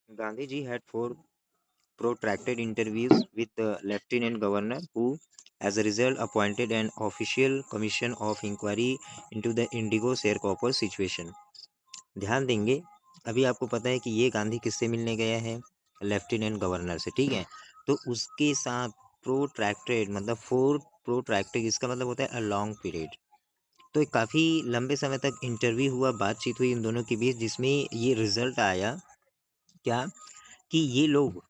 Gandhiji had four protracted interviews with the lieutenant governor, who, as a result, appointed an official commission of inquiry into the indigo sharecropper situation. ध्यान देंगे, अभी आपको पता है कि ये गांधी किससे मिलने गया है? लेफ्टिनेंट गवर्नर से, ठीक है। तो उसके साथ प्रोट्रैक्टेड मतलब फोर प्रोट्रैक्टेड, इसका मतलब होता है अ लॉन्ग पीरियड। तो एक काफ़ी लंबे समय तक इंटरव्यू हुआ, बातचीत हुई इन दोनों के बीच, जिसमें ये रिजल्ट आया क्या, कि ये लोग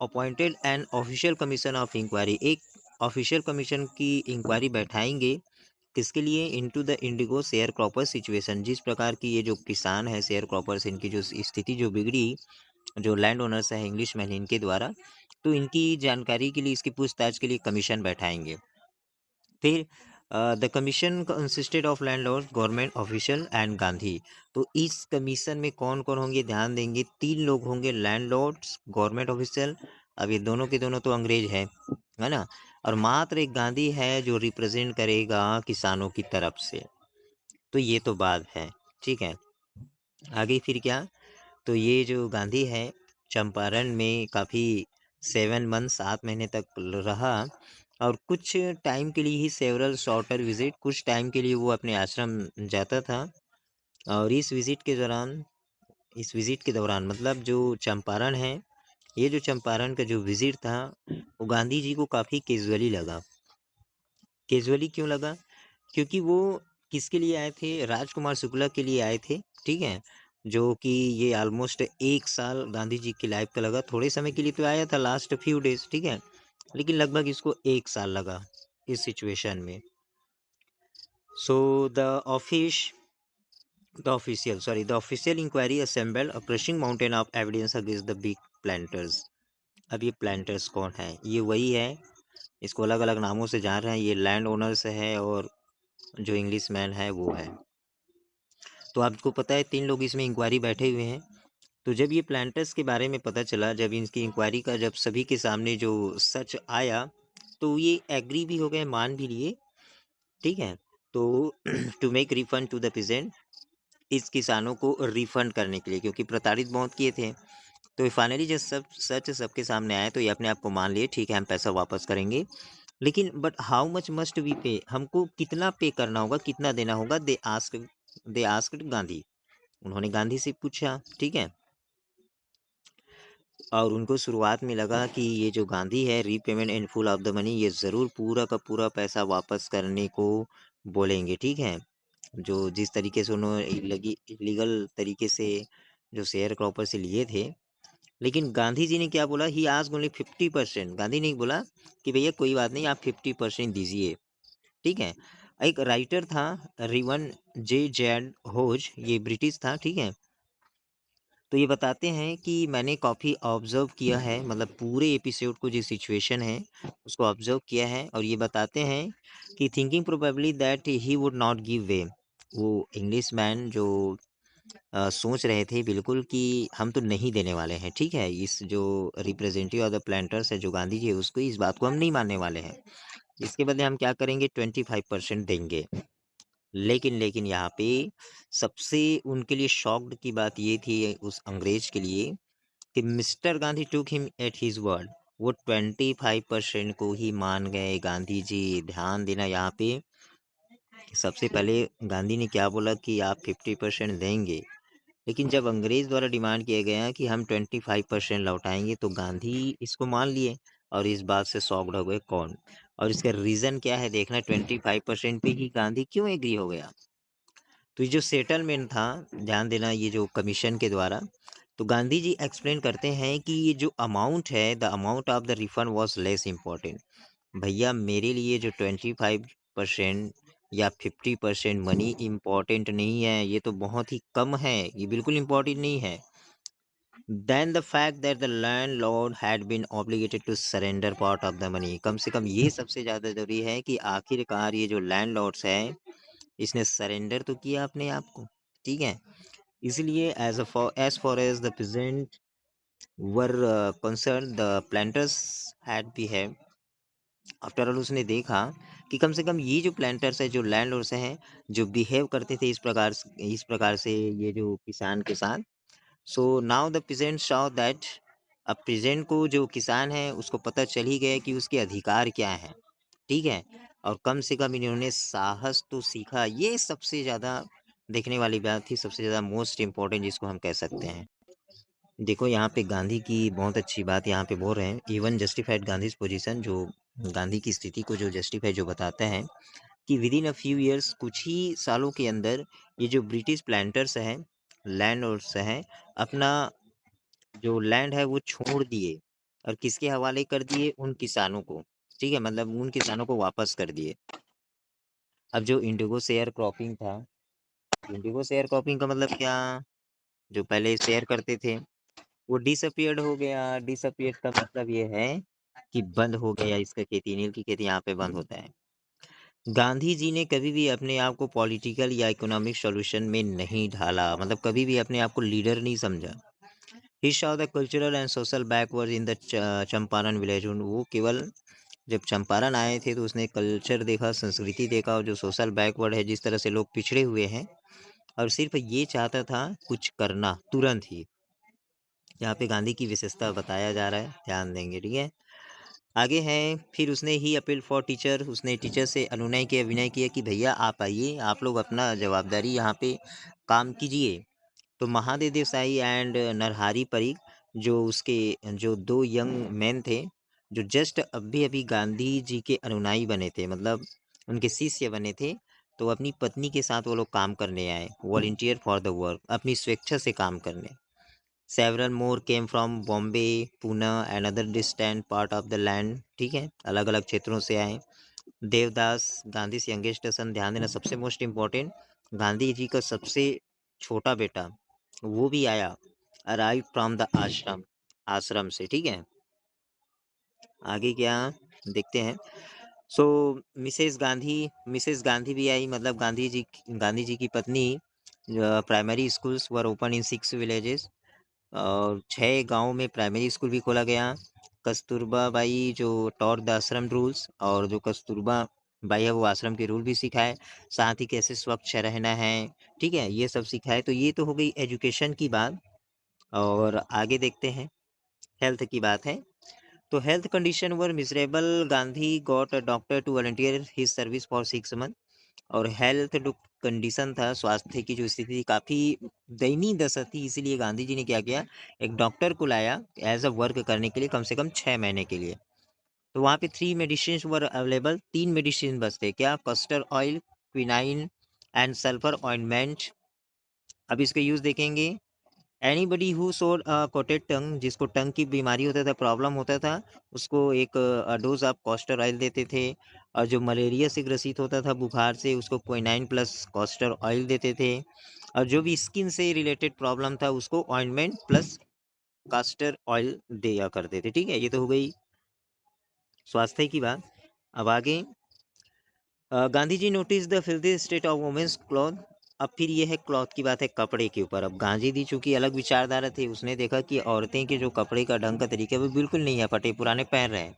appointed an official commission of inquiry, एक ऑफिशियल कमीशन की इंक्वायरी बैठाएंगे। किसके लिए? Into the indigo sharecropper situation, जिस प्रकार की ये जो किसान है शेयर क्रॉपर्स, इनकी जो स्थिति जो बिगड़ी, जो लैंड ओनर्स है इंग्लिश मैन इनके द्वारा, तो इनकी जानकारी के लिए, इसकी पूछताछ के लिए कमीशन बैठाएंगे। फिर the commission consisted of landlord, government official and Gandhi. तो इस कमीशन में कौन कौन होंगे? ध्यान देंगे, तीन लोग होंगे, लैंडलॉर्ड्स, गवर्नमेंट ऑफिशियल, अब ये दोनों के दोनों तो अंग्रेज है ना, और मात्र एक गांधी है जो रिप्रेजेंट करेगा किसानों की तरफ से। तो ये तो बात है, ठीक है। आगे फिर क्या, तो ये जो गांधी है चंपारण में काफ़ी 7 मंथ 7 महीने तक रहा, और कुछ टाइम के लिए ही, सेवरल शॉर्टर विजिट, कुछ टाइम के लिए वो अपने आश्रम जाता था। और इस विजिट के दौरान मतलब जो चंपारण है, ये जो चंपारण का जो विजिट था, वो गांधी जी को काफ़ी कैजुअली लगा। कैजुअली क्यों लगा? क्योंकि वो किसके लिए आए थे? राजकुमार शुक्ला के लिए आए थे, ठीक है। जो कि ये ऑलमोस्ट 1 साल गांधी जी की लाइफ का लगा, थोड़े समय के लिए तो आया था, लास्ट फ्यू डेज, ठीक है, लेकिन लगभग इसको 1 साल लगा इस सिचुएशन में। So the official inquiry assembled a crushing mountain of evidence against the big planters. अब ये प्लांटर्स कौन है? ये वही है, इसको अलग अलग नामों से जान रहे हैं, ये लैंड ओनर्स है, और जो इंग्लिश मैन है वो है। तो आपको पता है 3 लोग इसमें इंक्वायरी बैठे हुए हैं। तो जब ये प्लांटर्स के बारे में पता चला, जब इनकी इंक्वायरी का जब सभी के सामने जो सच आया, तो ये एग्री भी हो गए, मान भी लिए, ठीक है। तो to make refund to the peasant, इस किसानों को रिफंड करने के लिए, क्योंकि प्रताड़ित बहुत किए थे। तो फाइनली जब सब सच सबके सामने आया, तो ये अपने आप को मान लिए, ठीक है हम पैसा वापस करेंगे, लेकिन but how much must we pay, हमको कितना पे करना होगा, कितना देना होगा? दे आस्क्ड गांधी, उन्होंने गांधी से पूछा, ठीक है। और उनको शुरुआत में लगा कि ये जो गांधी है, repayment in full of the money, ये ज़रूर पूरा का पूरा पैसा वापस करने को बोलेंगे, ठीक है। जो जिस तरीके से उन्होंने इलीगल तरीके से जो शेयर क्रॉपर से लिए थे। लेकिन गांधी जी ने क्या बोला? He asked only 50%। गांधी ने बोला कि भैया कोई बात नहीं, आप 50% दीजिए, ठीक है। एक राइटर था, रिवन जे जैड होज, ये ब्रिटिश था, ठीक है। तो ये बताते हैं कि मैंने काफ़ी ऑब्जर्व किया है, मतलब पूरे एपिसोड को जो सिचुएशन है उसको ऑब्जर्व किया है, और ये बताते हैं कि thinking probably that he would not give way, वो इंग्लिश मैन जो सोच रहे थे बिल्कुल कि हम तो नहीं देने वाले हैं, ठीक है, इस जो रिप्रेजेंटेटिव ऑफ द प्लांटर्स है जो गांधी जी है, उसको, इस बात को हम नहीं मानने वाले हैं, इसके बदले हम क्या करेंगे? 25% देंगे। लेकिन यहाँ पे सबसे उनके लिए शॉक्ड की बात ये थी, उस अंग्रेज के लिए, कि मिस्टर गांधी टूक हिम एट हिज वर्ड, वो 25% को ही मान गए गांधी जी। ध्यान देना यहाँ पे, सबसे पहले गांधी ने क्या बोला कि आप 50% देंगे, लेकिन जब अंग्रेज द्वारा डिमांड किया गया कि हम 25% लौटाएंगे, तो गांधी इसको मान लिए, और इस बात से शॉक्ड हो गए। कौन? और इसका रीजन क्या है देखना, 25% पे ही गांधी क्यों एग्री हो गया? तो ये जो सेटलमेंट था, ध्यान देना, ये जो कमीशन के द्वारा, तो गांधी जी एक्सप्लेन करते हैं कि ये जो अमाउंट है, the amount of the refund was less important. भैया मेरे लिए जो 25% या 50% मनी इम्पोर्टेंट नहीं है, ये तो बहुत ही कम है, ये बिल्कुल इम्पोर्टेंट नहीं है। Then the fact that the landlord had been obligated to surrender part of the money, कम से कम ये सबसे ज़्यादा जरूरी है कि आखिरकार ये जो लैंडलॉर्ड्स है, इसने सरेंडर तो किया अपने आप को, ठीक है। इसलिए as far as the peasant were concerned, the planters had behaved, after all उसने देखा कि कम से कम ये जो प्लांटर्स है, जो लैंडलॉर्ड्स हैं, जो बिहेव करते थे इस प्रकार से ये जो किसान के साथ, so now the peasant saw that, अब प्रेजेंट को जो किसान है उसको पता चल ही गया कि उसके अधिकार क्या है, ठीक है? और कम से कम इन्होंने साहस तो सीखा, ये सबसे ज़्यादा देखने वाली बात थी, सबसे ज़्यादा मोस्ट इम्पोर्टेंट जिसको हम कह सकते हैं। देखो यहाँ पे गांधी की बहुत अच्छी बात यहाँ पे बोल रहे हैं, इवन जस्टिफाइड गांधीज पोजीशन, जो गांधी की स्थिति को जो जस्टिफाई जो बताता है कि with in a few years, कुछ ही सालों के अंदर, ये जो ब्रिटिश प्लांटर्स हैं, लैंड ओनर्स हैं, अपना जो लैंड है वो छोड़ दिए और किसके हवाले कर दिए, उन किसानों को, ठीक है? मतलब उन किसानों को वापस कर दिए। अब जो इंडिगो शेयर क्रॉपिंग था, इंडिगो शेयर क्रॉपिंग का मतलब क्या, जो पहले शेयर करते थे वो डिसअपियर्ड हो गया। डिसअपियर्ड का मतलब ये है कि बंद हो गया, इसका खेती, नील की खेती यहाँ पे बंद होता है। गांधी जी ने कभी भी अपने आप को पॉलिटिकल या इकोनॉमिक सॉल्यूशन में नहीं ढाला, मतलब कभी भी अपने आप को लीडर नहीं समझा। ही saw the cultural and social backward in the Champaran village. वो केवल जब चंपारण आए थे तो उसने कल्चर देखा, संस्कृति देखा, और जो सोशल बैकवर्ड है, जिस तरह से लोग पिछड़े हुए हैं, और सिर्फ ये चाहता था कुछ करना तुरंत ही। यहाँ पे गांधी की विशेषता बताया जा रहा है, ध्यान देंगे, ठीक है? आगे है, फिर उसने ही अपील फॉर टीचर, उसने टीचर से अनुनय किया, विनय किया कि भैया आप आइए, आप लोग अपना जवाबदारी यहाँ पे काम कीजिए। तो महादेव देसाई एंड नरहरि परिक, जो उसके जो दो यंग मैन थे, जो जस्ट अभी अभी गांधी जी के अनुयायी बने थे, मतलब उनके शिष्य बने थे, तो अपनी पत्नी के साथ वो लोग काम करने आए, वॉलंटियर फॉर द वर्क, अपनी स्वेच्छा से काम करने। Several more came from Bombay, Poona and other distant part of the land, ठीक है? अलग अलग क्षेत्रों से आए। देवदास, गांधी से यंगेस्ट सन, ध्यान देना, सबसे मोस्ट इम्पोर्टेंट, गांधी जी का सबसे छोटा बेटा वो भी आया, अराइव फ्रॉम द आश्रम, आश्रम से, ठीक है? आगे क्या देखते हैं। सो मिसेस गांधी भी आई, मतलब गांधी जी की पत्नी। Primary schools were open in 6 villages, और 6 गाँव में प्राइमरी स्कूल भी खोला गया। कस्तूरबा बाई जो टॉट द आश्रम रूल्स, और जो कस्तूरबा बाई है वो आश्रम के रूल भी सिखाए, साथ ही कैसे स्वच्छ रहना है, ठीक है? ये सब सिखाए। तो ये तो हो गई एजुकेशन की बात, और आगे देखते हैं, हेल्थ की बात है। तो health condition were miserable, Gandhi got a doctor to volunteer his service for 6 month. और हेल्थ जो कंडीशन था, स्वास्थ्य की जो स्थिति थी, काफ़ी दयनीय दशा थी, इसीलिए गांधी जी ने क्या किया, एक डॉक्टर को लाया एज अ वर्क करने के लिए, कम से कम 6 महीने के लिए। तो वहाँ पे 3 मेडिसिन वर अवेलेबल, 3 मेडिसिन बस थे, क्या, castor oil, quinine and sulphur ointment. अब इसका यूज़ देखेंगे। एनीबडी हु सोर कोटेड टंग, जिसको टंग की बीमारी होता था, प्रॉब्लम होता था, उसको एक डोज ऑफ कॉस्टर ऑयल देते थे। और जो मलेरिया से ग्रसित होता था, बुखार से, उसको क्विनाइन प्लस कॉस्टर ऑयल देते थे। और जो भी स्किन से रिलेटेड प्रॉब्लम था, उसको ऑइंटमेंट प्लस कास्टर ऑयल दिया करते थे, ठीक है? ये तो हो गई स्वास्थ्य की बात। अब आगे, Gandhi ji notice the filthy state of women's cloth. अब फिर ये है क्लॉथ की बात, है कपड़े के ऊपर। अब गांधी जी चूंकि अलग विचारधारा थे, उसने देखा कि औरतें के जो कपड़े का ढंग का तरीका है वो बिल्कुल नहीं है, फटे पुराने पहन रहे हैं।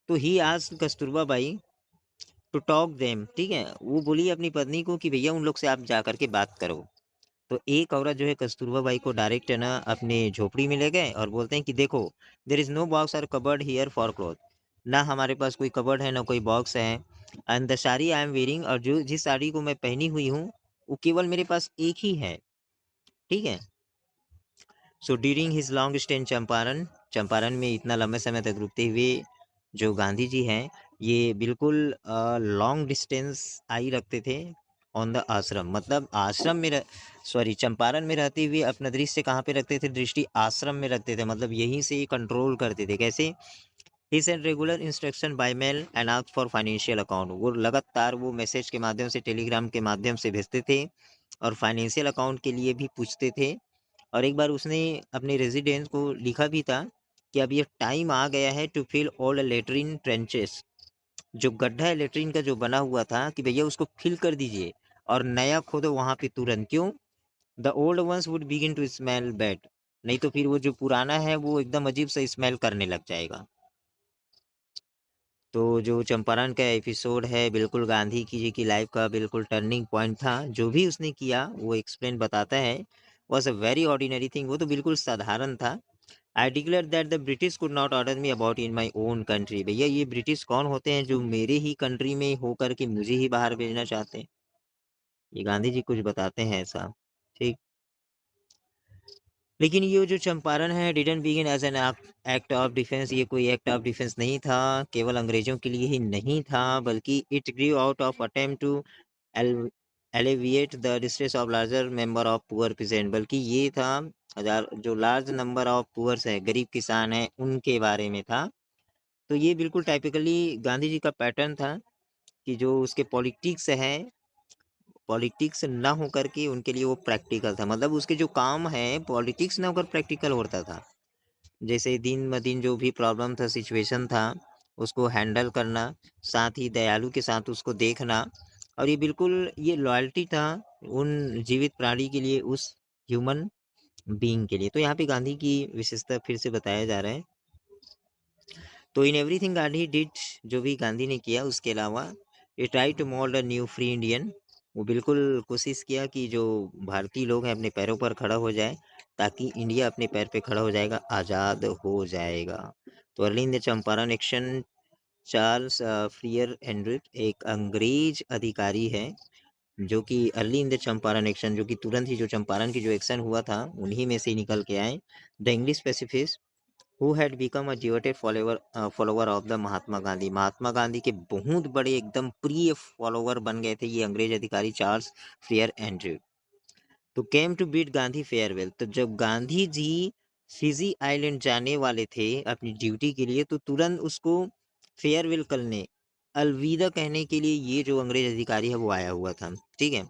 तो ही आज Kasturba by two talk them, ठीक है? वो बोली अपनी पत्नी को कि भैया उन लोग से आप जा करके बात करो। तो एक औरत जो है कस्तूरबा बाई को डायरेक्ट है ना अपने झोपड़ी में ले गए और बोलते हैं कि देखो, देर इज नो बॉक्स और कबर्ड हियर फॉर क्लॉथ, ना हमारे पास कोई कबर्ड है ना कोई बॉक्स है। And the sari I am wearing, और जो जिस साड़ी को मैं पहनी हुई हूँ वो केवल मेरे पास एक ही है, ठीक है? So during his long stay in Champaran, Champaran में इतना लंबे समय तक रुकते हुए जो गांधी जी हैं, ये बिल्कुल लॉन्ग डिस्टेंस आई रखते थे ऑन द आश्रम, मतलब आश्रम में सॉरी चंपारण में रहते हुए अपना दृष्टि कहाँ पे रखते थे, दृष्टि आश्रम में रखते थे, मतलब यहीं से कंट्रोल करते थे। कैसे? He send regular instruction by mail and ask for financial account, वो लगातार वो मैसेज के माध्यम से, टेलीग्राम के माध्यम से भेजते थे, और फाइनेंशियल अकाउंट के लिए भी पूछते थे। और एक बार उसने अपने रेजिडेंस को लिखा भी था कि अब ये टाइम आ गया है to fill all latrine trenches, जो गड्ढा है लेटरिन का जो बना हुआ था, कि भैया उसको फिल कर दीजिए और नया खोदो वहां पे तुरंत। क्यों? The old ones would begin to smell bad, नहीं तो फिर वो जो पुराना है वो एकदम अजीब सा स्मेल करने लग जाएगा। तो जो चंपारण का एपिसोड है, बिल्कुल गांधी की जी की लाइफ का बिल्कुल टर्निंग पॉइंट था। जो भी उसने किया वो एक्सप्लेन बताता है, was a very ordinary thing, वो तो बिल्कुल साधारण था। I declare that the British could not order me about in my own country. भैया ये ब्रिटिश कौन होते हैं जो मेरे ही कंट्री में होकर के मुझे ही बाहर भेजना चाहते हैं? ये गांधी जी कुछ बताते हैं ऐसा, ठीक। लेकिन ये जो चंपारण है didn't begin as an act of defence, ये कोई एक्ट ऑफ डिफेंस नहीं था, केवल अंग्रेजों के लिए ही नहीं था, बल्कि it grew out of attempt to alleviate the distress of larger member of poor peasant, बल्कि ये था हजार जो लार्ज नंबर ऑफ पुअर्स है, गरीब किसान है, उनके बारे में था। तो ये बिल्कुल टाइपिकली गांधी जी का पैटर्न था कि जो उसके पॉलिटिक्स है, पॉलिटिक्स ना हो करके उनके लिए वो प्रैक्टिकल था, मतलब उसके जो काम है पॉलिटिक्स ना होकर प्रैक्टिकल होता था। जैसे दिन ब दिन जो भी प्रॉब्लम था, सिचुएशन था, उसको हैंडल करना, साथ ही दयालु के साथ उसको देखना, और ये बिल्कुल ये लॉयल्टी था उन जीवित प्राणी के लिए, उस ह्यूमन बीइंग के लिए। तो यहाँ पे गांधी की विशेषता फिर से बताया जा रहा है। तो इन एवरीथिंग गांधी डिड, जो भी गांधी ने किया उसके अलावा, ये try to mould a new free Indian, वो बिल्कुल कोशिश किया कि जो भारतीय लोग हैं अपने पैरों पर खड़ा हो जाए, ताकि इंडिया अपने पैर पे खड़ा हो जाएगा, आज़ाद हो जाएगा। तो early in the Champaran action, Charles Freer हेनरिक एक अंग्रेज अधिकारी है, जो कि early in the Champaran action, जो कि तुरंत ही जो चंपारण की जो एक्शन हुआ था उन्हीं में से ही निकल के आए। The English pacifist who had become a devoted follower of the Mahatma Gandhi, Mahatma Gandhi के बहुत बड़े एकदम प्रिय फॉलोवर बन गए थे ये अंग्रेज अधिकारी चार्ल्स फ्रियर एंड्रयू। तो came to bid Gandhi farewell, तो जब गांधी जी फिजी आइलैंड जाने वाले थे अपनी ड्यूटी के लिए, तो तुरंत उसको फेयरवेल करने, अलविदा कहने के लिए ये जो अंग्रेज अधिकारी है वो आया हुआ था, ठीक है।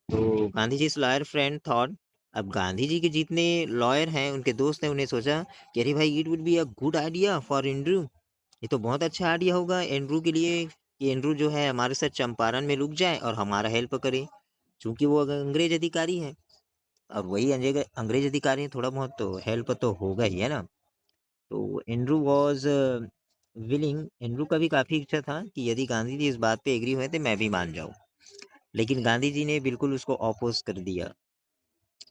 तो Gandhi ji lawyer friend thought, अब गांधी जी के जितने लॉयर हैं उनके दोस्त हैं, उन्हें सोचा कि अरे भाई it would be a good idea for Andrew, ये तो बहुत अच्छा आइडिया होगा एंड्रू के लिए कि एंड्रू जो है हमारे साथ चंपारण में रुक जाए और हमारा हेल्प करे, क्योंकि वो अंग्रेज अधिकारी है, और वही अंग्रेज अंग्रेज अधिकारी हैं, थोड़ा बहुत तो हेल्प तो होगा ही, है ना। तो एंड्रू वॉज विलिंग, एंड्रू का भी काफ़ी इच्छा था कि यदि गांधी जी इस बात पे एग्री हुए तो मैं भी मान जाऊँ, लेकिन गांधी जी ने बिल्कुल उसको अपोज कर दिया।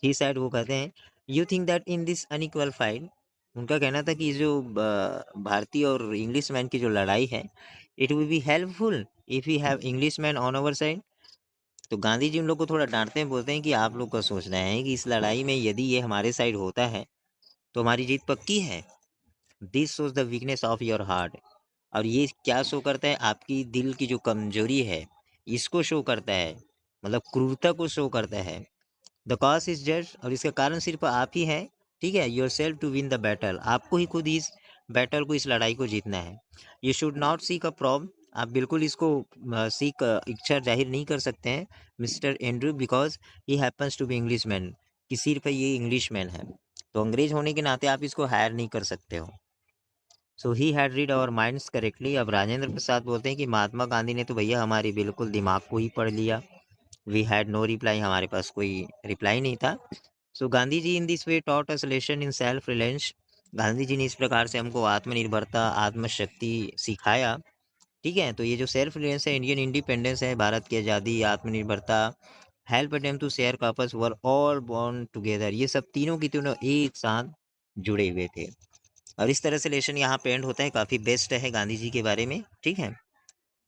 ही सैड, वो कहते हैं, you think that in this unequal fight, उनका कहना था कि जो भारतीय और इंग्लिश मैन की जो लड़ाई है, it will be helpful if you have English man on our side. तो गांधी जी उन लोग को थोड़ा डांटते हैं, बोलते हैं कि आप लोग का सोचना है कि इस लड़ाई में यदि ये हमारे साइड होता है तो हमारी जीत पक्की है। This shows the weakness of your heart, और ये क्या शो करता है, आपकी दिल की जो कमजोरी है इसको शो करता है, मतलब क्रूरता को शो करता है। द कॉज इज जस्ट, और इसका कारण सिर्फ आप ही है, ठीक है। Yourself to win the battle, आपको ही खुद इस बैटल को, इस लड़ाई को जीतना है। You should not seek a prop, आप बिल्कुल इसको सीख इच्छा जाहिर नहीं कर सकते हैं mister Andrew, because he happens to be English man, कि सिर्फ ये इंग्लिश मैन है, तो अंग्रेज होने के नाते आप इसको हायर नहीं कर सकते हो। So he had read our minds correctly, अब राजेंद्र प्रसाद बोलते हैं कि महात्मा गांधी ने तो भैया हमारी बिल्कुल दिमाग को ही पढ़ लिया। वी हैड नो रिप्लाई, हमारे पास कोई रिप्लाई नहीं था। So Gandhi ji in this way taught us lesson in self reliance, Gandhi ji ने इस प्रकार से हमको आत्मनिर्भरता, आत्मशक्ति सिखाया, ठीक है। तो ये जो सेल्फ रिलायंस है, इंडियन इंडिपेंडेंस है, भारत की आज़ादी, आत्मनिर्भरता, help them to share purpose, we're all born together, ये सब तीनों की तीनों एक साथ जुड़े हुए थे। और इस तरह से लेसन यहाँ पे एंड होता है, काफ़ी बेस्ट है गांधी जी के बारे में, ठीक है।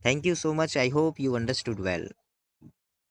Thank you so much, I hope you understood well.